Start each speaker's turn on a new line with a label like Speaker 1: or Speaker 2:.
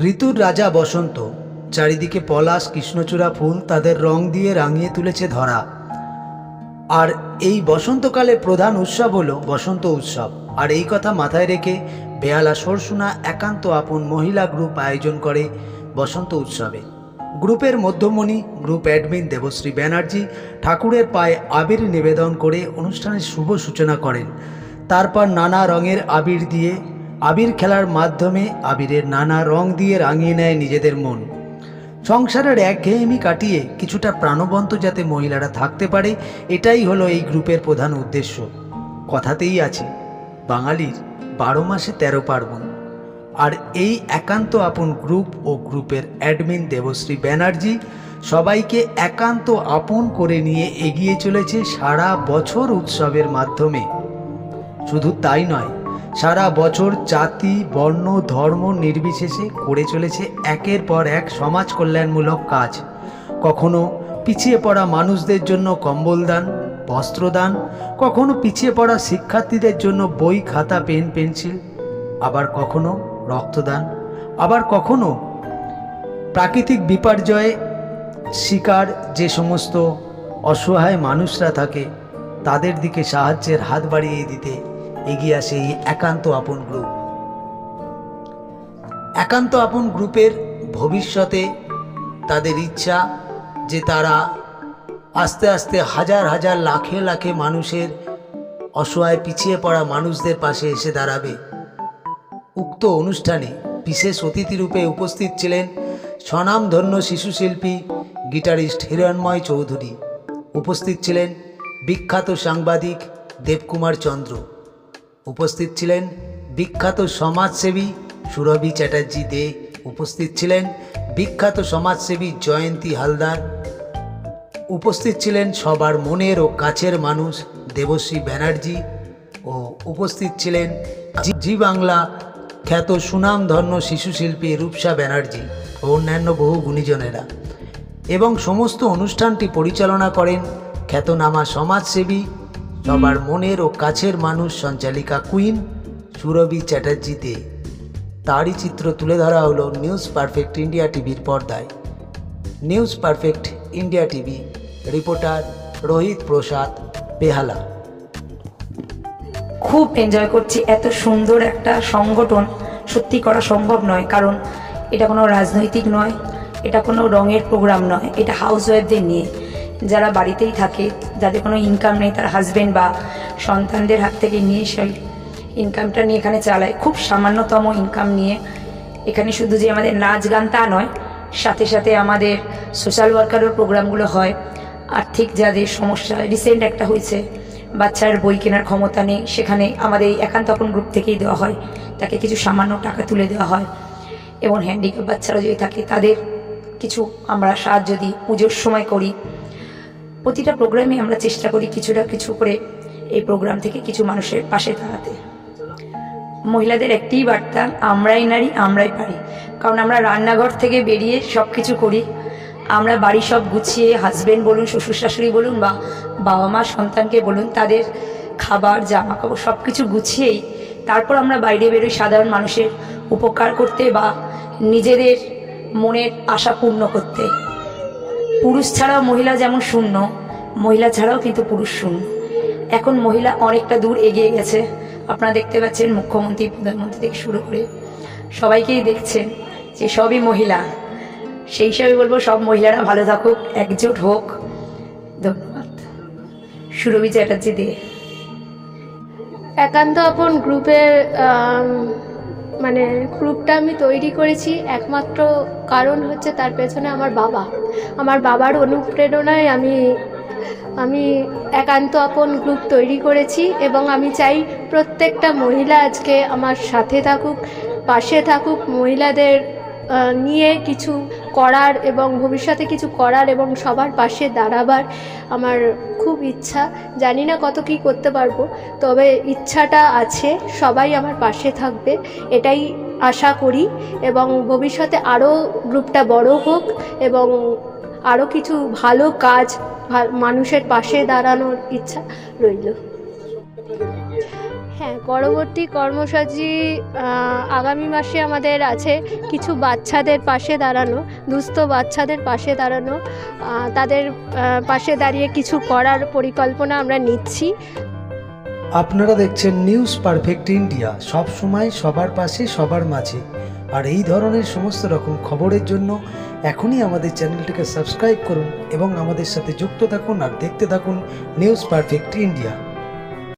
Speaker 1: ঋতুর রাজা বসন্ত, চারিদিকে পলাশ কৃষ্ণচূড়া ফুল তাদের রং দিয়ে রাঙিয়ে তুলেছে ধরা। আর এই বসন্তকালে প্রধান উৎসব হলো বসন্ত উৎসব। আর এই কথা মাথায় রেখে বেহালা সরসুনা একান্ত আপন মহিলা গ্রুপ আয়োজন করে বসন্ত উৎসবে। গ্রুপের মধ্যমণি গ্রুপ অ্যাডমিন দেবশ্রী ব্যানার্জি ঠাকুরের পায়ে আবির নিবেদন করে অনুষ্ঠানের শুভ সূচনা করেন। তারপর নানা রঙের আবির দিয়ে আবির খেলার মাধ্যমে আবিরের নানা রং দিয়ে রাঙিয়ে নেয় নিজেদের মন। সংসারের একঘেয়েমি কাটিয়ে কিছুটা প্রাণবন্ত যাতে মহিলারা থাকতে পারে, এটাই হলো এই গ্রুপের প্রধান উদ্দেশ্য। কথাতেই আছে বাঙালির 12 মাসে 13 পার্বণ। আর এই একান্ত আপন গ্রুপ ও গ্রুপের অ্যাডমিন দেবশ্রী ব্যানার্জি সবাইকে একান্ত আপন করে নিয়ে এগিয়ে চলেছে সারা বছর উৎসবের মাধ্যমে। শুধু তাই নয়, সারা বছর জাতি বর্ণ ধর্ম নির্বিশেষে করে চলেছে একের পর এক সমাজ কল্যাণমূলক কাজ। কখনো পিছিয়ে পড়া মানুষদের জন্য কম্বল দান, বস্ত্রদান, কখনো পিছিয়ে পড়া শিক্ষার্থীদের জন্য বই খাতা পেন পেন্সিল, আবার কখনো রক্তদান, আবার কখনো প্রাকৃতিক বিপর্যয়ে শিকার যে সমস্ত অসহায় মানুষরা থাকে তাদের দিকে সাহায্যের হাত বাড়িয়ে দিতে এগিয়ে আসে এই একান্ত আপন গ্রুপ। একান্ত আপন গ্রুপের ভবিষ্যতে তাদের ইচ্ছা যে তারা আস্তে আস্তে হাজার হাজার লাখে লাখে মানুষের অসহায় পিছিয়ে পড়া মানুষদের পাশে এসে দাঁড়াবে। উক্ত অনুষ্ঠানে বিশেষ অতিথিরূপে উপস্থিত ছিলেন স্বনামধন্য শিশুশিল্পী গিটারিস্ট হিরণময় চৌধুরী। উপস্থিত ছিলেন বিখ্যাত সাংবাদিক দেবকুমার চন্দ্র। উপস্থিত ছিলেন বিখ্যাত সমাজসেবী সুরভি চ্যাটার্জি দে। উপস্থিত ছিলেন বিখ্যাত সমাজসেবী জয়ন্তী হালদার। উপস্থিত ছিলেন সবার মনের ও কাছের মানুষ দেবশ্রী ব্যানার্জি। ও উপস্থিত ছিলেন জি বাংলা খ্যাত সুনামধন্য শিশুশিল্পী রূপসা ব্যানার্জি ও অন্যান্য বহু গুণীজনেরা। এবং সমস্ত অনুষ্ঠানটি পরিচালনা করেন খ্যাতনামা সমাজসেবী সবার মনের ও কাছের মানুষ সঞ্চালিকা কুইন সুরভি চ্যাটার্জি দে। তারই চিত্র তুলে ধরা হলো নিউজ পারফেক্ট ইন্ডিয়া টিভির পর্দায়। News perfect India TV, reporter Rohit Prasad, Behala.
Speaker 2: খুব এনজয় করছি। এত সুন্দর একটা সংগঠন সত্যি করা সম্ভব নয়, কারণ এটা কোনো রাজনৈতিক নয়, এটা কোনো রঙের প্রোগ্রাম নয়, এটা হাউসওয়াইফদের নিয়ে, যারা বাড়িতেই থাকে, যাদের কোনো ইনকাম নেই, তার হাজব্যান্ড বা সন্তানদের হাত থেকে নিয়ে সেই ইনকামটা নিয়ে এখানে চালায়। খুব সামান্যতম ইনকাম নিয়ে এখানে শুধু যে আমাদের নাচ গান তা নয়, সাথে সাথে আমাদের সোশ্যাল ওয়ার্কারের প্রোগ্রামগুলো হয়। আর্থিক যাদের সমস্যা, রিসেন্ট একটা হয়েছে বাচ্চার বই কেনার ক্ষমতা নেই, সেখানে আমাদের এই একান্ত আপন গ্রুপ থেকেই দেওয়া হয়, তাকে কিছু সামান্য টাকা তুলে দেওয়া হয়। এবং হ্যান্ডিক্যাপ বাচ্চারা যদি থাকে তাদের কিছু আমরা সাহায্য দিই, পুজোর সময় করি। প্রতিটা প্রোগ্রামে আমরা চেষ্টা করি কিছুটা কিছু করে এই প্রোগ্রাম থেকে কিছু মানুষের পাশে দাঁড়াতে। মহিলাদের একটি বার্তা, আমরাই নারী আমরাই পারি। কারণ আমরা রান্নাঘর থেকে বেরিয়ে সব কিছু করি, আমরা বাড়ি সব গুছিয়ে, হাজব্যান্ড বলুন, শ্বশুর শাশুড়ি বলুন, বা বাবা মা সন্তানকে বলুন, তাদের খাবার জামা কাপড় সব কিছু গুছিয়েই তারপর আমরা বাইরে বেরোই সাধারণ মানুষের উপকার করতে বা নিজেদের মনের আশা পূর্ণ করতে। পুরুষ ছাড়াও মহিলা যেমন শূন্য, মহিলা ছাড়াও কিন্তু পুরুষ শূন্য। এখন মহিলা অনেকটা দূর এগিয়ে গেছে। আপনারা দেখতে পাচ্ছেন মুখ্যমন্ত্রী, প্রধানমন্ত্রী থেকে শুরু করে সবাইকেই দেখছেন যে সবই মহিলা। সেই হিসাবে বলবো সব মহিলারা ভালো থাকুক, একজোট হোক। ধন্যবাদ। সুরভি চ্যাটার্জি দিয়ে।
Speaker 3: একান্ত আপন গ্রুপের গ্রুপটা আমি তৈরি করেছি একমাত্র কারণ হচ্ছে তার পেছনে আমার বাবার অনুপ্রেরণায় আমি একান্ত আপন গ্রুপ তৈরি করেছি। এবং আমি চাই প্রত্যেকটা মহিলা আজকে আমার সাথে থাকুক, পাশে থাকুক, মহিলাদের নিয়ে কিছু করার এবং ভবিষ্যতে কিছু করার এবং সবার পাশে দাঁড়াবার আমার খুব ইচ্ছা। জানি না কত কী করতে পারবো, তবে ইচ্ছাটা আছে, সবাই আমার পাশে থাকবে এটাই আশা করি। এবং ভবিষ্যতে আরও গ্রুপটা বড় হোক এবং আরও কিছু ভালো কাজ, মানুষের পাশে দাঁড়ানোর ইচ্ছা রইল। হ্যাঁ, পরবর্তী কর্মসূচি আগামী মাসে আমাদের আছে কিছু বাচ্চাদের পাশে দাঁড়ানো, দুস্থ বাচ্চাদের পাশে দাঁড়ানো, তাদের পাশে দাঁড়িয়ে কিছু করার পরিকল্পনা আমরা নিচ্ছি।
Speaker 1: আপনারা দেখছেন নিউজ পারফেক্ট ইন্ডিয়া, সব সময় সবার পাশে সবার মাঝে। আর এই ধরনের সমস্ত রকম খবরের জন্য এখনই আমাদের চ্যানেলটিকে সাবস্ক্রাইব করুন এবং আমাদের সাথে যুক্ত থাকুন আর দেখতে থাকুন নিউজ পারফেক্ট ইন্ডিয়া।